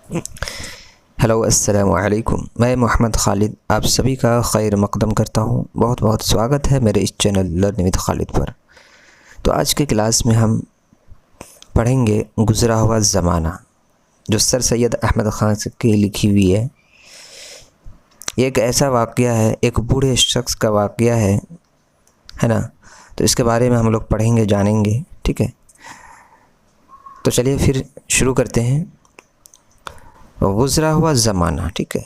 Hello السلام علیکم، میں محمد خالد آپ سبھی کا خیر مقدم کرتا ہوں۔ بہت بہت سواگت ہے میرے اس چینل لرن وتھ خالد پر۔ تو آج کے کلاس میں ہم پڑھیں گے گزرا ہوا زمانہ، جو سر سید احمد خان کی لکھی ہوئی ہے۔ یہ ایک ایسا واقعہ ہے، ایک بوڑھے شخص کا واقعہ ہے نا۔ تو اس کے بارے میں ہم لوگ پڑھیں گے، جانیں گے، ٹھیک ہے۔ تو چلیے پھر شروع کرتے ہیں۔ گزرا ہوا زمانہ، ٹھیک ہے۔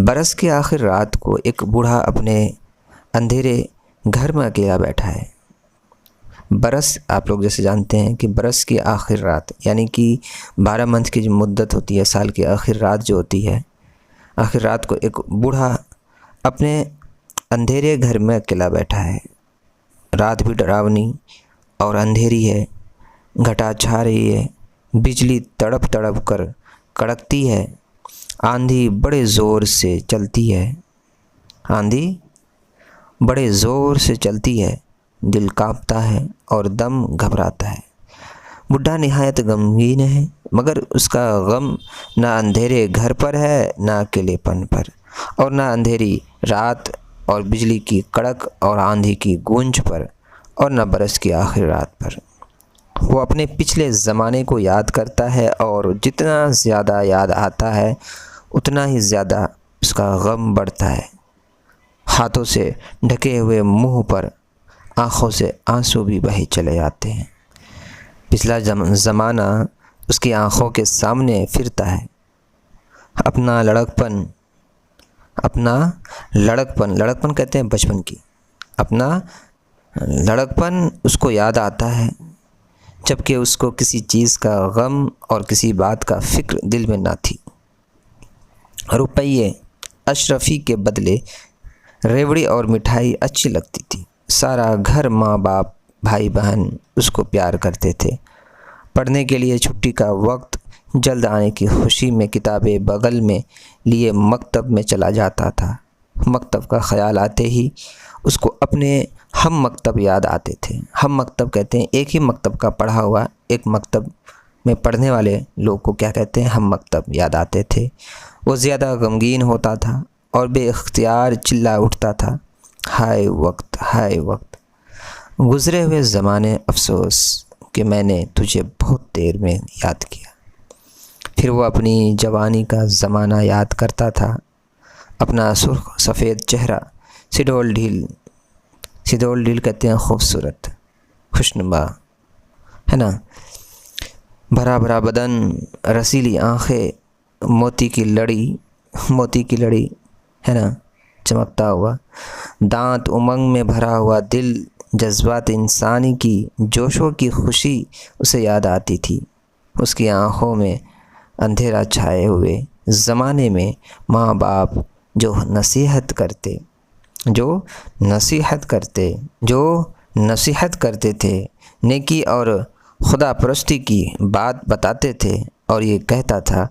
برس کی آخر رات کو ایک بوڑھا اپنے اندھیرے گھر میں اکیلا بیٹھا ہے۔ برس آپ لوگ جیسے جانتے ہیں کہ برس کی آخر رات یعنی کہ 12 منتھ کی جو مدت ہوتی ہے، سال کی آخر رات جو ہوتی ہے، آخر رات کو ایک بوڑھا اپنے اندھیرے گھر میں اکیلا بیٹھا ہے۔ رات بھی ڈراؤنی اور اندھیری ہے، گھٹا چھا رہی ہے، بجلی تڑپ تڑپ کر کڑکتی ہے، آندھی بڑے زور سے چلتی ہے، آندھی بڑے زور سے چلتی ہے، دل کانپتا ہے اور دم گھبراتا ہے۔ بڈھا نہایت غمگین ہے، مگر اس کا غم نہ اندھیرے گھر پر ہے، نہ اکیلے پن پر، اور نہ اندھیری رات اور بجلی کی کڑک اور آندھی کی گونج پر، اور نہ برس کی آخری رات پر۔ وہ اپنے پچھلے زمانے کو یاد کرتا ہے، اور جتنا زیادہ یاد آتا ہے اتنا ہی زیادہ اس کا غم بڑھتا ہے۔ ہاتھوں سے ڈھکے ہوئے منہ پر آنکھوں سے آنسو بھی بہے چلے جاتے ہیں۔ پچھلا زمانہ اس کی آنکھوں کے سامنے پھرتا ہے۔ اپنا لڑکپن کہتے ہیں بچپن کی، اپنا لڑکپن اس کو یاد آتا ہے، جبکہ اس کو کسی چیز کا غم اور کسی بات کا فکر دل میں نہ تھی۔ روپیے اشرفی کے بدلے ریوڑی اور مٹھائی اچھی لگتی تھی۔ سارا گھر، ماں باپ، بھائی بہن اس کو پیار کرتے تھے۔ پڑھنے کے لیے چھٹی کا وقت جلد آنے کی خوشی میں کتابیں بغل میں لیے مکتب میں چلا جاتا تھا۔ مکتب کا خیال آتے ہی اس کو اپنے ہم مکتب یاد آتے تھے۔ ہم مکتب کہتے ہیں ایک ہی مکتب کا پڑھا ہوا، ایک مکتب میں پڑھنے والے لوگ کو کیا کہتے ہیں، ہم مکتب یاد آتے تھے۔ وہ زیادہ غمگین ہوتا تھا اور بے اختیار چلا اٹھتا تھا، ہائے وقت، ہائے وقت، گزرے ہوئے زمانے، افسوس کہ میں نے تجھے بہت دیر میں یاد کیا۔ پھر وہ اپنی جوانی کا زمانہ یاد کرتا تھا، اپنا سرخ سفید چہرہ، سڈول ڈھیل کہتے ہیں خوبصورت، خوشنما، ہے نا، بھرا بھرا بدن، رسیلی آنکھیں، موتی کی لڑی، ہے نا، چمکتا ہوا دانت، امنگ میں بھرا ہوا دل، جذبات انسانی کی جوشوں کی خوشی اسے یاد آتی تھی۔ اس کی آنکھوں میں اندھیرا چھائے ہوئے زمانے میں ماں باپ جو نصیحت کرتے تھے، نیکی اور خدا پرستی کی بات بتاتے تھے، اور یہ کہتا تھا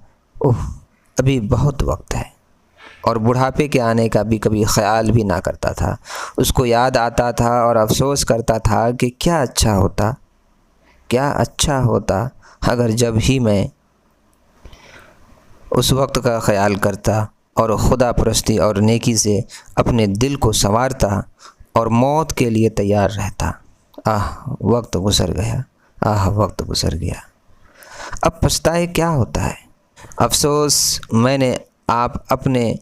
ابھی بہت وقت ہے، اور بڑھاپے کے آنے کا بھی کبھی خیال بھی نہ کرتا تھا۔ اس کو یاد آتا تھا اور افسوس کرتا تھا کہ کیا اچھا ہوتا اگر جب ہی میں اس وقت کا خیال کرتا اور خدا پرستی اور نیکی سے اپنے دل کو سنوارتا اور موت کے لیے تیار رہتا۔ وقت گزر گیا، اب پچھتائے کیا ہوتا ہے؟ افسوس میں نے آپ اپنے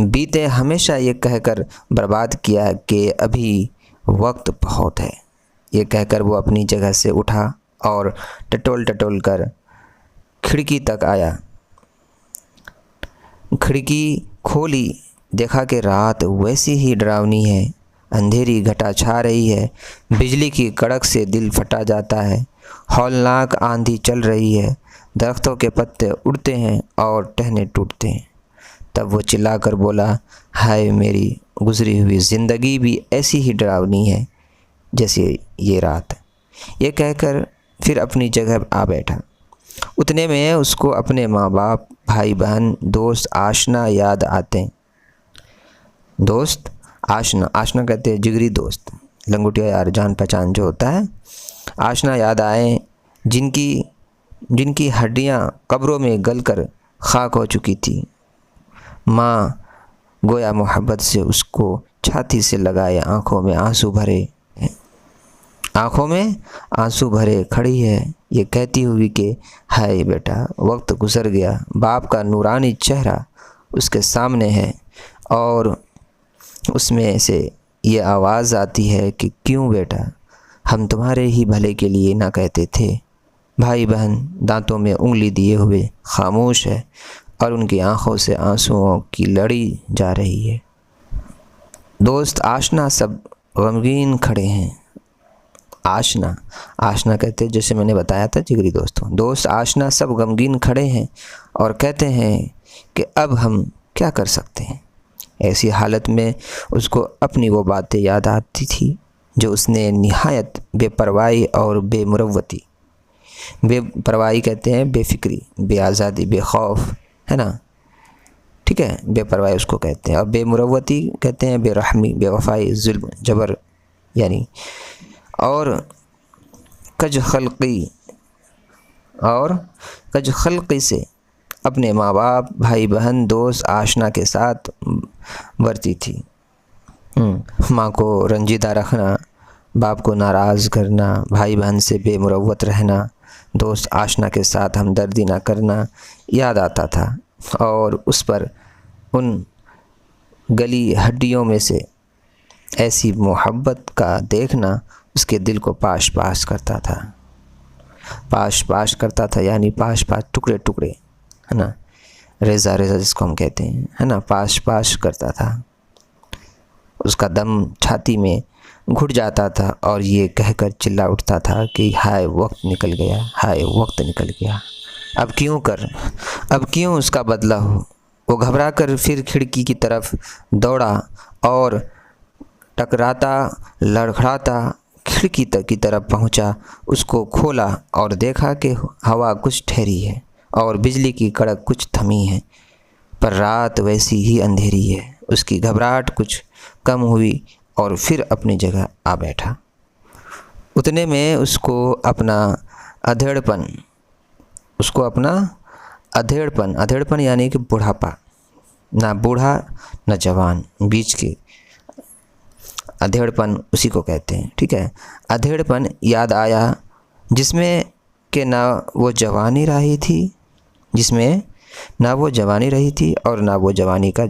بیتے ہمیشہ یہ کہہ کر برباد کیا کہ ابھی وقت بہت ہے۔ یہ کہہ کر وہ اپنی جگہ سے اٹھا اور ٹٹول کر کھڑکی تک آیا۔ کھڑکی کھولی، دیکھا کہ رات ویسی ہی ڈراؤنی ہے، اندھیری گھٹا چھا رہی ہے، بجلی کی کڑک سے دل پھٹا جاتا ہے، ہولناک آندھی چل رہی ہے، درختوں کے پتے اڑتے ہیں اور ٹہنے ٹوٹتے ہیں۔ تب وہ چلا کر بولا، ہائے میری گزری ہوئی زندگی بھی ایسی ہی ڈراؤنی ہے جیسے یہ رات۔ یہ کہہ کر پھر اپنی جگہ آ بیٹھا۔ اتنے میں اس کو اپنے ماں باپ، بھائی بہن، دوست، آشنا یاد آتے ہیں۔ دوست، آشنا کہتے ہیں جگری دوست، لنگوٹیا یار، جان پہچان جو ہوتا ہے، آشنا یاد آئے، جن کی جن کی ہڈیاں قبروں میں گل کر خاک ہو چکی تھی۔ ماں گویا محبت سے اس کو چھاتی سے لگائے آنکھوں میں آنسو بھرے کھڑی ہے، یہ کہتی ہوئی کہ ہائے بیٹا، وقت گزر گیا۔ باپ کا نورانی چہرہ اس کے سامنے ہے اور اس میں سے یہ آواز آتی ہے کہ کیوں بیٹا، ہم تمہارے ہی بھلے کے لیے نہ کہتے تھے۔ بھائی بہن دانتوں میں انگلی دیے ہوئے خاموش ہے اور ان کی آنکھوں سے آنسوؤں کی لڑی جا رہی ہے۔ دوست آشنا سب غمگین کھڑے ہیں۔ آشنا کہتے ہیں، جیسے میں نے بتایا تھا جگری دوستوں، دوست آشنا سب غمگین کھڑے ہیں اور کہتے ہیں کہ اب ہم کیا کر سکتے ہیں۔ ایسی حالت میں اس کو اپنی وہ باتیں یاد آتی تھی جو اس نے نہایت بے پرواہی اور بے مروتی، بے پرواہی کہتے ہیں بے فکری، بے آزادی، بے خوف، ہے نا، ٹھیک ہے، بے پرواہی اس کو کہتے ہیں، اور بے مروتی کہتے ہیں بے رحمی، بے وفائی، ظلم، جبر، یعنی اور کج خلقی سے اپنے ماں باپ، بھائی بہن، دوست آشنا کے ساتھ برتی تھی۔ ماں کو رنجیدہ رکھنا، باپ کو ناراض کرنا، بھائی بہن سے بے مروت رہنا، دوست آشنا کے ساتھ ہمدردی نہ کرنا یاد آتا تھا، اور اس پر ان گلی ہڈیوں میں سے ایسی محبت کا دیکھنا اس کے دل کو پاش پاش کرتا تھا، یعنی پاش ٹکڑے ٹکڑے، ہے نا، ریزہ جس کو ہم کہتے ہیں، ہے نا، پاش کرتا تھا۔ اس کا دم چھاتی میں گھٹ جاتا تھا اور یہ کہہ کر چلا اٹھتا تھا کہ ہائے وقت نکل گیا، اب کیوں اس کا بدلہ ہو۔ وہ گھبرا کر پھر کھڑکی کی طرف دوڑا اور ٹکراتا لڑکھڑاتا کھڑکی کی طرف پہنچا، اس کو کھولا اور دیکھا کہ ہوا کچھ ٹھہری ہے اور بجلی کی کڑک کچھ تھمی ہے، پر رات ویسی ہی اندھیری ہے۔ اس کی گھبراہٹ کچھ کم ہوئی اور پھر اپنی جگہ آ بیٹھا۔ اتنے میں اس کو اپنا ادھیڑپن یعنی کہ بڑھاپا، نہ بوڑھا نہ جوان، بیچ کے ادھیڑپن اسی کو کہتے ہیں، ٹھیک ہے، ادھیڑپن یاد آیا، جس میں کہ نہ وہ جوانی رہی تھی اور نہ وہ جوانی کا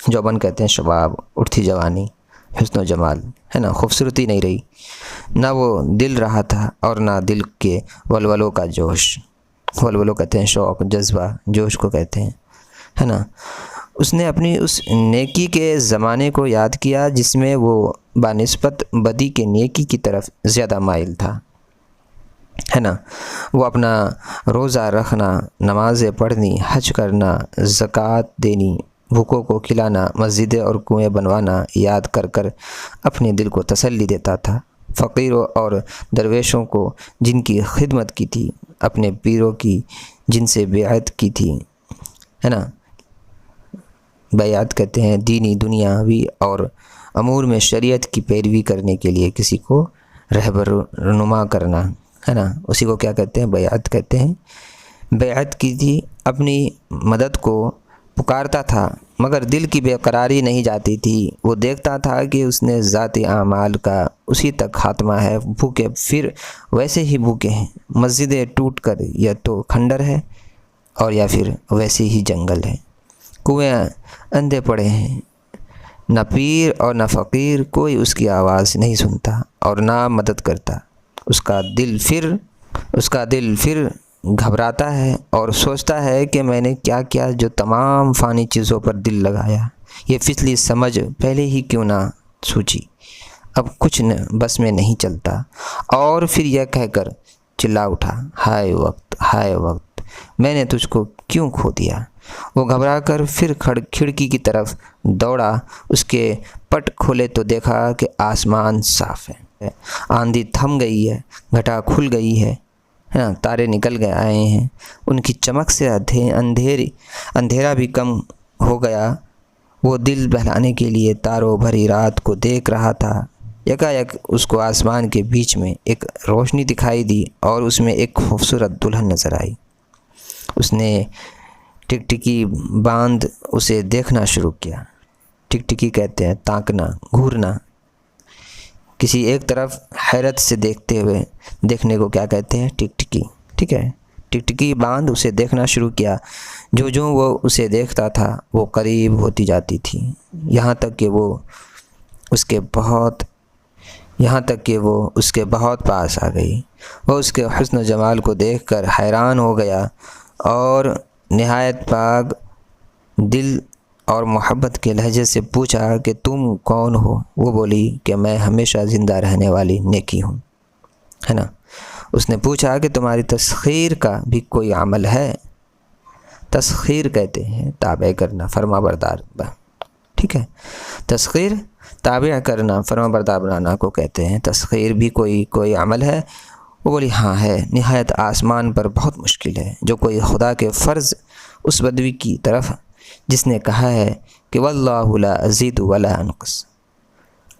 جوبن کہتے ہیں شباب، اٹھتی جوانی، حسن و جمال، ہے نا، خوبصورتی نہیں رہی، نہ وہ دل رہا تھا اور نہ دل کے ولولوں کا جوش، ولولوں کہتے ہیں شوق، جذبہ، جوش کو کہتے ہیں، ہے نا۔ اس نے اپنی اس نیکی کے زمانے کو یاد کیا جس میں وہ بنسبت بدی کے نیکی کی طرف زیادہ مائل تھا، ہے نا۔ وہ اپنا روزہ رکھنا، نمازیں پڑھنی، حج کرنا، زکوٰۃ دینی، بھوکوں کو کھلانا، مسجدیں اور کنویں بنوانا یاد کر کر اپنے دل کو تسلی دیتا تھا۔ فقیروں اور درویشوں کو جن کی خدمت کی تھی، اپنے پیروں کی جن سے بیعت کی تھی، ہے نا، بیعت کہتے ہیں دینی، دنیاوی اور امور میں شریعت کی پیروی کرنے کے لیے کسی کو رہنما کرنا، ہے نا، اسی کو کیا کہتے ہیں، بیعت کہتے ہیں۔ بیعت کی تھی، اپنی مدد کو پکارتا تھا، مگر دل کی بے قراری نہیں جاتی تھی۔ وہ دیکھتا تھا کہ اس نے ذاتی اعمال کا اسی تک خاتمہ ہے، بھوکے پھر ویسے ہی بھوکے ہیں، مسجدیں ٹوٹ کر یا تو کھنڈر ہے اور یا پھر ویسے ہی جنگل ہے، کنویں اندھے پڑے ہیں، نہ پیر اور نہ فقیر کوئی اس کی آواز نہیں سنتا اور نہ مدد کرتا۔ اس کا دل پھر گھبراتا ہے اور سوچتا ہے کہ میں نے کیا کیا جو تمام فانی چیزوں پر دل لگایا، یہ فضلی سمجھ پہلے ہی کیوں نہ سوچی، اب کچھ بس میں نہیں چلتا، اور پھر یہ کہہ کر چلا اٹھا، ہائے وقت، میں نے تجھ کو کیوں کھو دیا۔ وہ گھبرا کر پھر کھڑکی کی طرف دوڑا، اس کے پٹ کھولے تو دیکھا کہ آسمان صاف ہے، آندھی تھم گئی ہے، گھٹا کھل گئی ہے، تارے نکل آئے ہیں، ان کی چمک سے اندھیرا بھی کم ہو گیا۔ وہ دل بہلانے کے لیے تاروں بھری رات کو دیکھ رہا تھا، یکایک اس کو آسمان کے بیچ میں ایک روشنی دکھائی دی اور اس میں ایک خوبصورت دلہن نظر آئی۔ اس نے ٹکٹکی باندھ اسے دیکھنا شروع کیا۔ ٹکٹکی کہتے ہیں تاکنا، گھورنا، کسی ایک طرف حیرت سے دیکھنے کو کیا کہتے ہیں؟ ٹکٹکی، ٹھیک ہے۔ ٹکٹکی باندھ اسے دیکھنا شروع کیا۔ جو وہ اسے دیکھتا تھا وہ قریب ہوتی جاتی تھی، یہاں تک کہ وہ اس کے بہت پاس آ گئی۔ وہ اس کے حسن و جمال کو دیکھ کر حیران ہو گیا اور نہایت پاک دل اور محبت کے لہجے سے پوچھا کہ تم کون ہو؟ وہ بولی کہ میں ہمیشہ زندہ رہنے والی نیکی ہوں، ہے نا۔ اس نے پوچھا کہ تمہاری تسخیر کا بھی کوئی عمل ہے؟ تسخیر کہتے ہیں تابع کرنا، فرما بردار، ٹھیک ہے۔ تسخیر تابع کرنا، فرما بردار بنانا کو کہتے ہیں۔ تسخیر بھی کوئی عمل ہے؟ وہ بولی ہاں ہے، نہایت آسمان پر بہت مشکل ہے۔ جو کوئی خدا کے فرض اس بدوی کی طرف جس نے کہا ہے کہ واللہ لا ازید ولا انقص،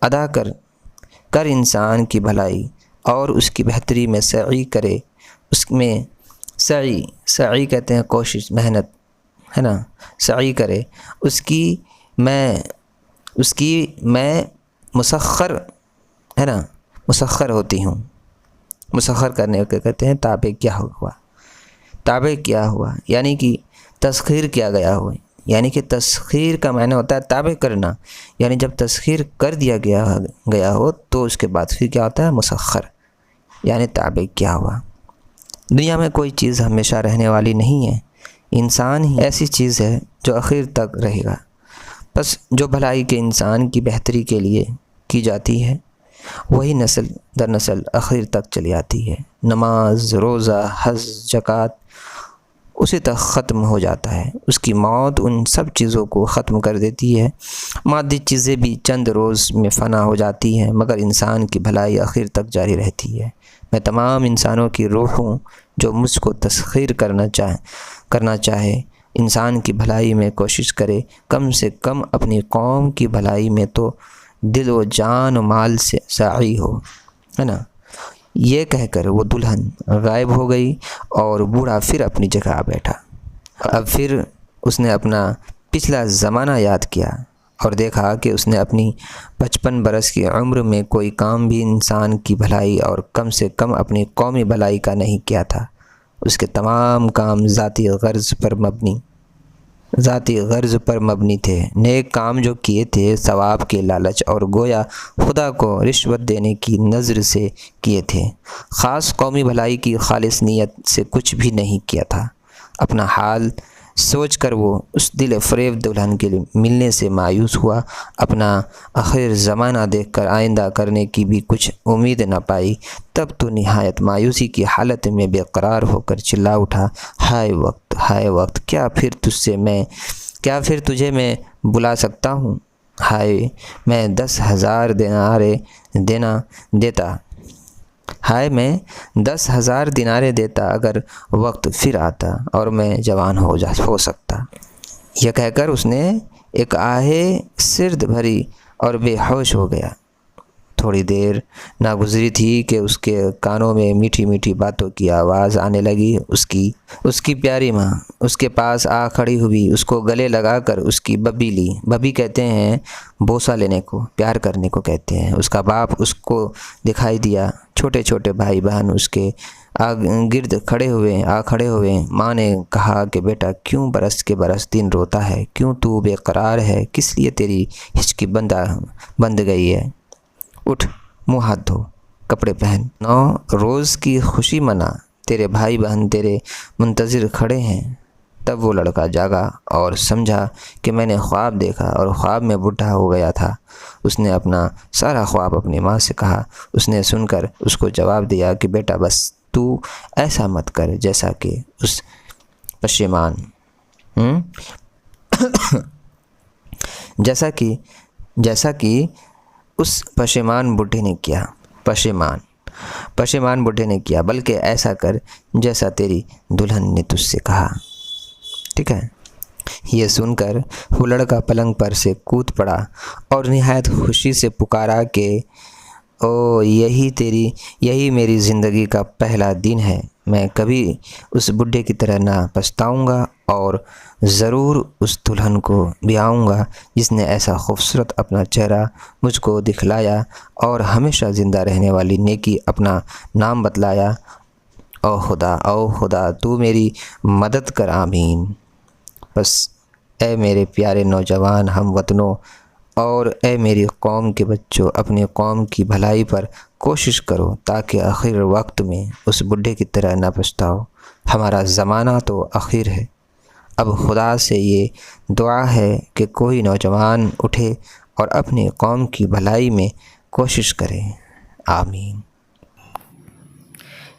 ادا کر انسان کی بھلائی اور اس کی بہتری میں سعی کرے، اس میں سعی کہتے ہیں کوشش، محنت، ہے نا، سعی کرے، اس کی میں مسخر، ہے نا، مسخر ہوتی ہوں۔ مسخر کرنے کو کہتے ہیں تابع کیا ہوا، یعنی کہ تسخیر کیا گیا ہو، یعنی کہ تسخیر کا معنی ہوتا ہے تابع کرنا، یعنی جب تسخیر کر دیا گیا ہو تو اس کے بعد پھر کیا ہوتا ہے؟ مسخر، یعنی تابع کیا ہوا۔ دنیا میں کوئی چیز ہمیشہ رہنے والی نہیں ہے، انسان ہی ایسی چیز ہے جو آخر تک رہے گا۔ بس جو بھلائی کے انسان کی بہتری کے لیے کی جاتی ہے وہی نسل در نسل آخر تک چلی آتی ہے۔ نماز، روزہ، حج، زکوٰۃ اسی تک ختم ہو جاتا ہے۔ اس کی موت ان سب چیزوں کو ختم کر دیتی ہے۔ مادی چیزیں بھی چند روز میں فنا ہو جاتی ہیں، مگر انسان کی بھلائی آخر تک جاری رہتی ہے۔ میں تمام انسانوں کی روح ہوں جو مجھ کو تسخیر کرنا چاہے، انسان کی بھلائی میں کوشش کرے، کم سے کم اپنی قوم کی بھلائی میں تو دل و جان و مال سے سعی ہو، ہے نا۔ یہ کہہ کر وہ دلہن غائب ہو گئی اور بوڑھا پھر اپنی جگہ بیٹھا۔ اب پھر اس نے اپنا پچھلا زمانہ یاد کیا اور دیکھا کہ اس نے اپنی 55 برس کی عمر میں کوئی کام بھی انسان کی بھلائی اور کم سے کم اپنی قومی بھلائی کا نہیں کیا تھا۔ اس کے تمام کام ذاتی غرض پر مبنی تھے۔ نیک کام جو کیے تھے ثواب کے لالچ اور گویا خدا کو رشوت دینے کی نظر سے کیے تھے، خاص قومی بھلائی کی خالص نیت سے کچھ بھی نہیں کیا تھا۔ اپنا حال سوچ کر وہ اس دل فریب دلہن کے ملنے سے مایوس ہوا۔ اپنا آخر زمانہ دیکھ کر آئندہ کرنے کی بھی کچھ امید نہ پائی، تب تو نہایت مایوسی کی حالت میں بے قرار ہو کر چلا اٹھا، ہائے وقت، کیا پھر تجھے میں بلا سکتا ہوں؟ ہائے میں 10,000 دینارے دیتا اگر وقت پھر آتا اور میں جوان ہو سکتا۔ یہ کہہ کر اس نے ایک آہ سرد بھری اور بے ہوش ہو گیا۔ تھوڑی دیر نہ گزری تھی کہ اس کے کانوں میں میٹھی میٹھی باتوں کی آواز آنے لگی۔ اس کی پیاری ماں اس کے پاس آ کھڑی ہوئی، اس کو گلے لگا کر اس کی ببی لی۔ ببی کہتے ہیں بوسہ لینے کو، پیار کرنے کو کہتے ہیں۔ اس کا باپ اس کو دکھائی دیا، چھوٹے چھوٹے بھائی بہن اس کے گرد کھڑے ہوئے۔ ماں نے کہا کہ بیٹا کیوں برس کے برس دن روتا ہے؟ کیوں تو بے قرار ہے؟ کس لیے تیری ہچکی بند گئی ہے؟ اٹھ، منہ ہاتھ دھو، کپڑے پہن، 9 روز کی خوشی منا، تیرے بھائی بہن تیرے منتظر کھڑے ہیں۔ تب وہ لڑکا جاگا اور سمجھا کہ میں نے خواب دیکھا اور خواب میں بوڑھا ہو گیا تھا۔ اس نے اپنا سارا خواب اپنی ماں سے کہا۔ اس نے سن کر اس کو جواب دیا کہ بیٹا بس تو ایسا مت کر جیسا کہ اس پشیمان بوڑھے نے کیا، بلکہ ایسا کر جیسا تیری دلہن نے تجھ سے کہا، ٹھیک ہے۔ یہ سن کر وہ لڑکا پلنگ پر سے کود پڑا اور نہایت خوشی سے پکارا کہ او یہی میری زندگی کا پہلا دن ہے، میں کبھی اس بڈھے کی طرح نہ پچھتاؤں گا اور ضرور اس دلہن کو بیاؤں گا جس نے ایسا خوبصورت اپنا چہرہ مجھ کو دکھلایا اور ہمیشہ زندہ رہنے والی نیکی اپنا نام بتلایا۔ او خدا تو میری مدد کر، آمین۔ بس اے میرے پیارے نوجوان ہم وطنوں اور اے میری قوم کے بچوں، اپنی قوم کی بھلائی پر کوشش کرو تاکہ آخر وقت میں اس بڈھے کی طرح نہ پچھتاؤ۔ ہمارا زمانہ تو اخیر ہے۔ اب خدا سے یہ دعا ہے کہ کوئی نوجوان اٹھے اور اپنی قوم کی بھلائی میں کوشش کرے، آمین۔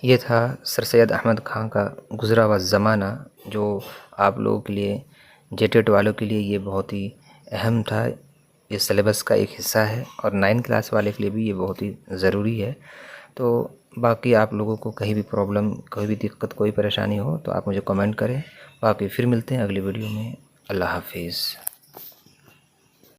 یہ تھا سر سید احمد خان کا گزرا ہوا زمانہ، جو آپ لوگوں کے لیے جیٹیٹ والوں کے لیے یہ بہت ہی اہم تھا۔ یہ سلیبس کا ایک حصہ ہے اور 9 کلاس والے کے لیے بھی یہ بہت ہی ضروری ہے۔ تو باقی آپ لوگوں کو کہیں بھی پرابلم، کوئی بھی دقت، کوئی پریشانی ہو تو آپ مجھے کمنٹ کریں۔ باقی پھر ملتے ہیں اگلی ویڈیو میں۔ اللہ حافظ۔